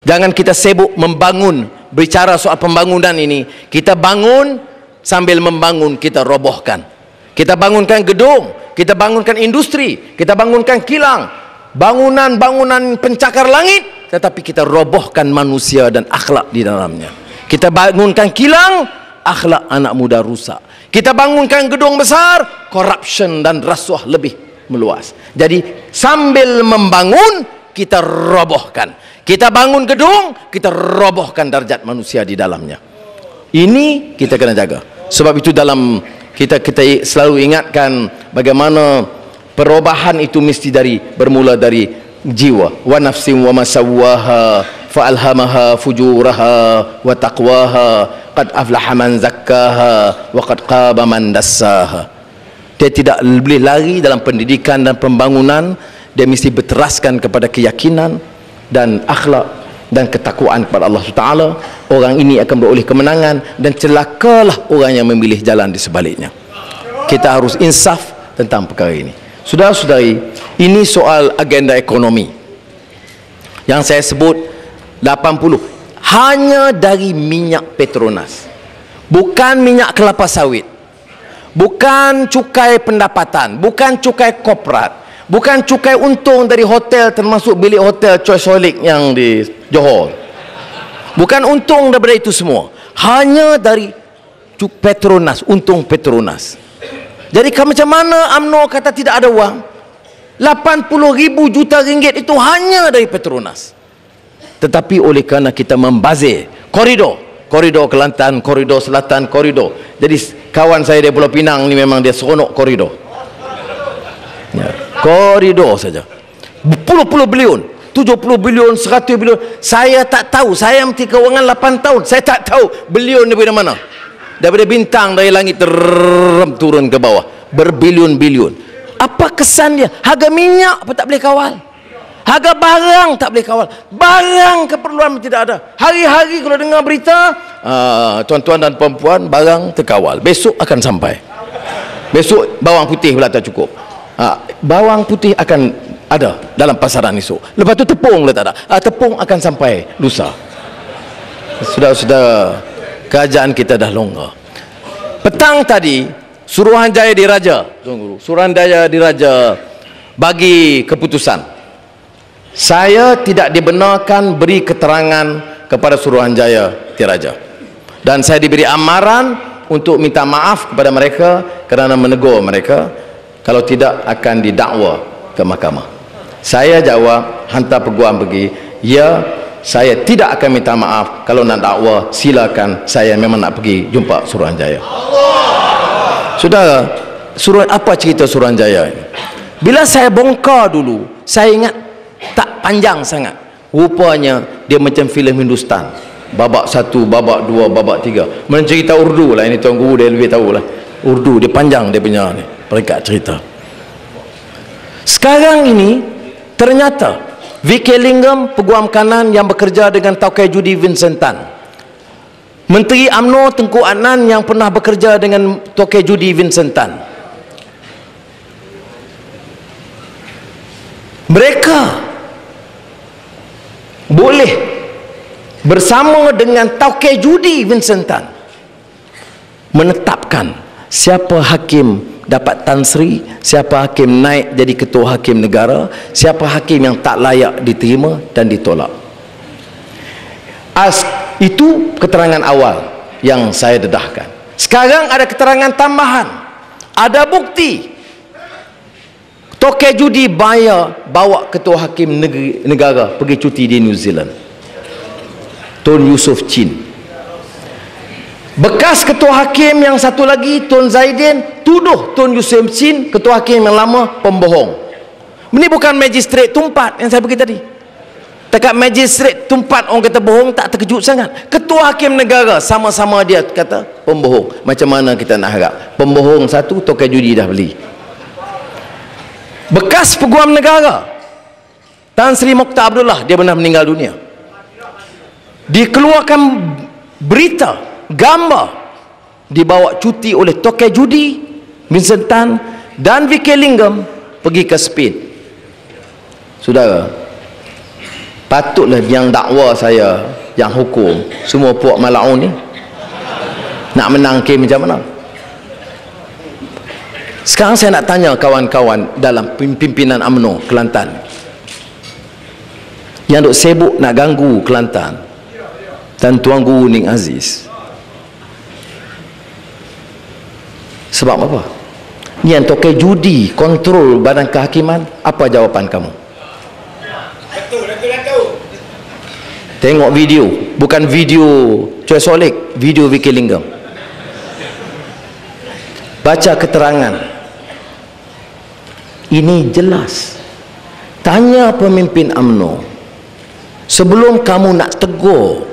Jangan kita sibuk membangun, bicara soal pembangunan ini. Kita bangun, sambil membangun kita robohkan. Kita bangunkan gedung, kita bangunkan industri, kita bangunkan kilang, bangunan-bangunan pencakar langit, tetapi kita robohkan manusia dan akhlak di dalamnya. Kita bangunkan kilang, akhlak anak muda rusak. Kita bangunkan gedung besar, corruption dan rasuah lebih meluas. Jadi sambil membangun, kita robohkan. Kita bangun gedung, kita robohkan darjat manusia di dalamnya. Ini kita kena jaga. Sebab itu dalam kita selalu ingatkan bagaimana perubahan itu mesti bermula dari jiwa. Wa nafsin wa ma sawwaha fa alhamaha fujuraha wa taqwaha qad aflaha man zakkaha wa qad khaba man dassaha. Dia tidak boleh lari dalam pendidikan dan pembangunan. Dia mesti berteraskan kepada keyakinan dan akhlak dan ketakwaan kepada Allah Taala. Orang ini akan beroleh kemenangan, dan celakalah orang yang memilih jalan di sebaliknya. Kita harus insaf tentang perkara ini. Saudara-saudari, ini soal agenda ekonomi yang saya sebut 80 hanya dari minyak Petronas, bukan minyak kelapa sawit, bukan cukai pendapatan, bukan cukai korporat, bukan cukai untung dari hotel, termasuk bilik hotel Choice Holic yang di Johor. Bukan untung daripada itu semua, hanya dari Petronas, untung Petronas. Jadi macam mana UMNO kata tidak ada wang? 80,000 juta ringgit itu hanya dari Petronas. Tetapi oleh kerana kita membazir koridor Kelantan, koridor Selatan, koridor. Jadi kawan saya dari Pulau Pinang ni memang dia seronok koridor. Ya, koridor saja. Puluh-puluh bilion, 70 bilion, 100 bilion. Saya tak tahu, saya mesti kewangan 8 tahun. Saya tak tahu bilion daripada mana. Daripada bintang, dari langit turun ke bawah, berbilion-bilion. Apa kesan dia? Harga minyak pun tak boleh kawal, harga barang tak boleh kawal. Barang keperluan tidak ada. Hari-hari kalau dengar berita, tuan-tuan dan perempuan, barang terkawal, besok akan sampai. Besok bawang putih pula tak cukup, bawang putih akan ada dalam pasaran esok. Lepas tu tepung pula tak ada, tepung akan sampai lusa. Sudah kerajaan kita dah longgar. Petang tadi Suruhanjaya Diraja, Suruhanjaya Diraja bagi keputusan. Saya tidak dibenarkan beri keterangan kepada Suruhanjaya Diraja, dan saya diberi amaran untuk minta maaf kepada mereka kerana menegur mereka, kalau tidak akan didakwa ke mahkamah. Saya jawab, hantar peguam pergi, ya, saya tidak akan minta maaf. Kalau nak dakwa, silakan, saya memang nak pergi jumpa Suruhanjaya. Saudara, apa cerita Suruhanjaya ini? Bila saya bongkar dulu, saya ingat tak panjang sangat. Rupanya dia macam filem Hindustan, babak 1, babak 2, babak 3. Mana cerita Urdu lah ini, Tuan Guru dia lebih tahu lah. Urdu dia panjang, dia punya ni, peringkat cerita. Sekarang ini ternyata VK Lingam, peguam kanan yang bekerja dengan Taukai Judi Vincent Tan, Menteri UMNO Tengku Adnan yang pernah bekerja dengan Taukai Judi Vincent Tan, mereka boleh bersama dengan Taukai Judi Vincent Tan menetapkan siapa hakim dapat Tan Sri, siapa hakim naik jadi ketua hakim negara, siapa hakim yang tak layak diterima dan ditolak. Itu keterangan awal yang saya dedahkan. Sekarang ada keterangan tambahan, ada bukti Taukai Judi bawa ketua hakim negara pergi cuti di New Zealand, Tun Yusof Chin. Bekas ketua hakim yang satu lagi, Tun Zaidin, tuduh Tun Yusof Chin, ketua hakim yang lama, pembohong. Ini bukan magistrat Tumpat yang saya pergi tadi. Dekat magistrat Tumpat orang kata bohong, tak terkejut sangat. Ketua hakim negara sama-sama dia kata pembohong. Macam mana kita nak harap? Pembohong satu, Taukai Judi dah beli. Bekas peguam negara Tan Sri Mokhtar Abdullah, dia benar meninggal dunia. Dikeluarkan berita, gambar dibawa cuti oleh Taukai Judi Vincent Tan dan VK Lingam pergi ke Spain. Saudara, Patutlah yang dakwa saya, yang hukum, semua puak malaun ni nak menang ke macam mana. Sekarang saya nak tanya kawan-kawan dalam pimpinan UMNO Kelantan yang duk sibuk nak ganggu Kelantan dan Tuan Guru Ning Aziz, sebab apa? Ni yang tokai judi kontrol badan kehakiman. Apa jawapan kamu? Tengok video, bukan video Choi Solik, video Vicky Linggam. Baca keterangan. Ini jelas. Tanya pemimpin UMNO, sebelum kamu nak tegur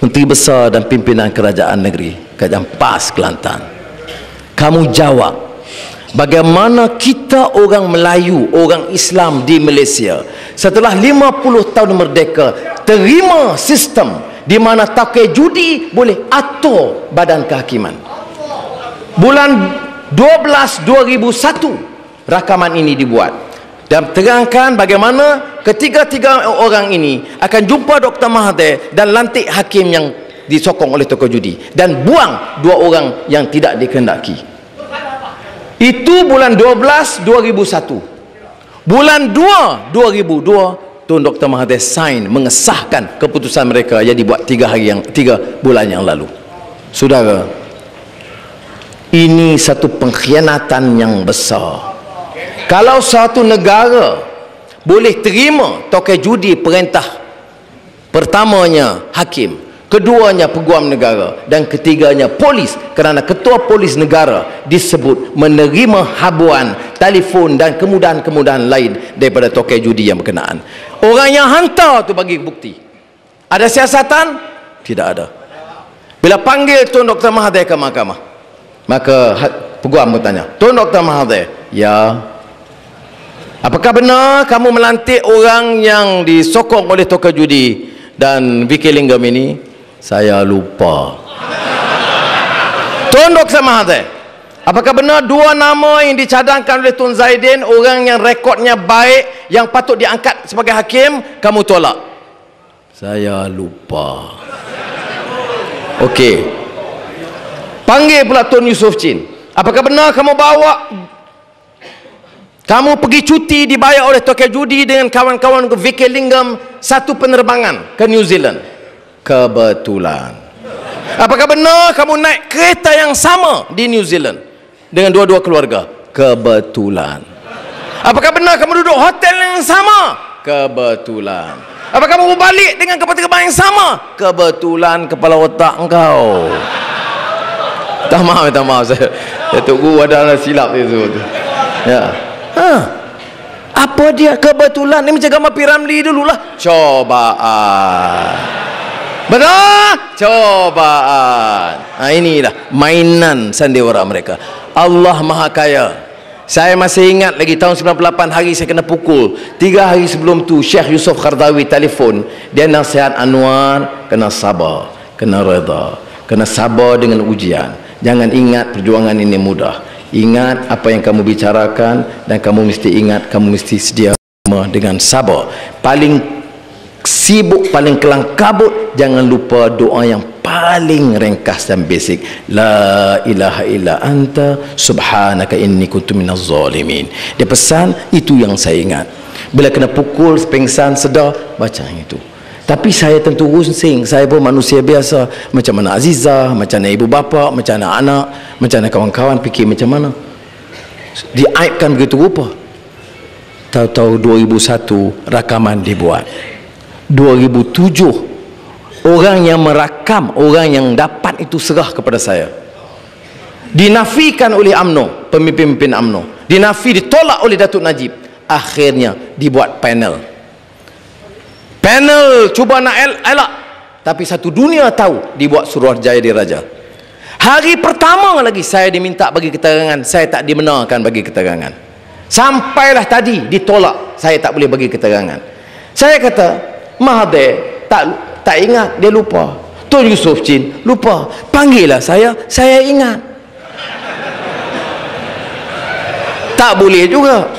Menteri Besar dan pimpinan kerajaan negeri Kerajaan PAS Kelantan, kamu jawab bagaimana kita orang Melayu, orang Islam di Malaysia setelah 50 tahun merdeka terima sistem di mana takai judi boleh atur badan kehakiman. Bulan 12 2001 rakaman ini dibuat dan terangkan bagaimana ketiga-tiga orang ini akan jumpa Dr. Mahathir dan lantik hakim yang disokong oleh tokoh judi dan buang dua orang yang tidak dikehendaki. Itu bulan 12 2001. Bulan 2 2002 Tun Dr. Mahathir sign mengesahkan keputusan mereka yang dibuat 3 bulan yang lalu. Saudara, ini satu pengkhianatan yang besar. Kalau satu negara boleh terima tokai judi perintah pertamanya hakim, keduanya peguam negara dan ketiganya polis, kerana ketua polis negara disebut menerima habuan telefon dan kemudahan-kemudahan lain daripada tokai judi yang berkenaan. Orang yang hantar tu bagi bukti. Ada siasatan? Tidak ada. Bila panggil Tun Dr. Mahathir ke mahkamah, maka peguam bertanya, Tun Dr. Mahathir, ya, apakah benar kamu melantik orang yang disokong oleh tokoh judi dan Vicky Linggam ini? Saya lupa. Tun Dr. Mahathir, apakah benar dua nama yang dicadangkan oleh Tun Zaidin, orang yang rekodnya baik, yang patut diangkat sebagai hakim, kamu tolak? Saya lupa. Okey. Panggil pula Tun Yusof Chin, apakah benar kamu pergi cuti dibayar oleh tokai judi dengan kawan-kawan Vicky Linggam satu penerbangan ke New Zealand? Kebetulan. Apakah benar kamu naik kereta yang sama di New Zealand dengan dua-dua keluarga? Kebetulan. Apakah benar kamu duduk hotel yang sama? Kebetulan. Apakah kamu balik dengan kapal terbang yang sama? Kebetulan kepala otak engkau. Tak maaf saya Tok Guru ada silap itu. Ya. Apa dia kebetulan? Ini macam gambar Piramli dululah. Cobaan. Benar? Cobaan. Inilah mainan sandiwara mereka. Allah Maha Kaya. Saya masih ingat lagi tahun 98 hari saya kena pukul. 3 hari sebelum tu Syekh Yusof Qardawi telefon. Dia nasihat Anwar, kena sabar, kena reda, kena sabar dengan ujian. Jangan ingat perjuangan ini mudah. Ingat apa yang kamu bicarakan dan kamu mesti ingat, kamu mesti sedia dengan sabar. Paling sibuk, paling kelang kabut, jangan lupa doa yang paling ringkas dan basic. La ilaha illa anta subhanaka inni kuntu minaz zalimin. Dia pesan, itu yang saya ingat. Bila kena pukul, pingsan, sedar, baca yang itu. Tapi saya tentu rusing, saya pun manusia biasa. Macam mana Azizah, macam mana ibu bapa, macam mana anak, macam mana kawan-kawan fikir macam mana. Diaibkan begitu rupa. Tahu-tahu 2001 rakaman dibuat. 2007 orang yang merakam, orang yang dapat itu serah kepada saya. Dinafikan oleh UMNO, pemimpin UMNO. Ditolak oleh Datuk Najib. Akhirnya dibuat panel cuba nak elak, tapi satu dunia tahu dibuat Suruhanjaya Diraja. Hari pertama lagi saya diminta bagi keterangan, saya tak dibenarkan bagi keterangan. Sampailah tadi ditolak, saya tak boleh bagi keterangan. Saya kata Mahathir tak ingat, dia lupa. Tun Yusof Chin lupa, panggillah saya ingat. Tak boleh juga.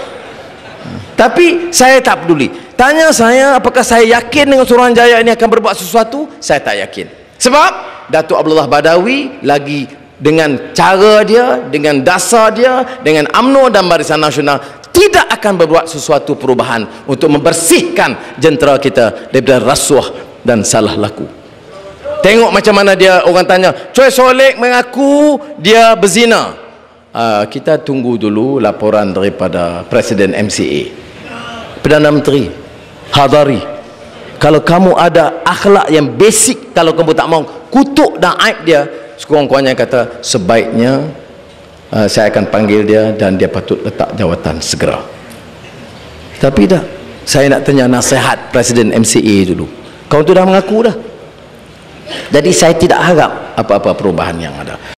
Tapi saya tak peduli. tanya saya apakah saya yakin dengan Suruhanjaya ini akan berbuat sesuatu, saya tak yakin. Sebab Datuk Abdullah Badawi lagi dengan cara dia, dengan dasar dia, dengan UMNO dan Barisan Nasional tidak akan berbuat sesuatu perubahan untuk membersihkan jentera kita daripada rasuah dan salah laku. Tengok macam mana dia, orang tanya, Choi Solek mengaku dia berzina. Kita tunggu dulu laporan daripada Presiden MCA, Perdana Menteri hadari. Kalau kamu ada akhlak yang basic, kalau kamu tak mau kutuk dan aib dia, sekurang-kurangnya kata sebaiknya saya akan panggil dia dan dia patut letak jawatan segera. Tapi dah, saya nak tanya nasihat Presiden MCA dulu. Kau tu dah mengaku dah. Jadi saya tidak harap apa-apa perubahan yang ada.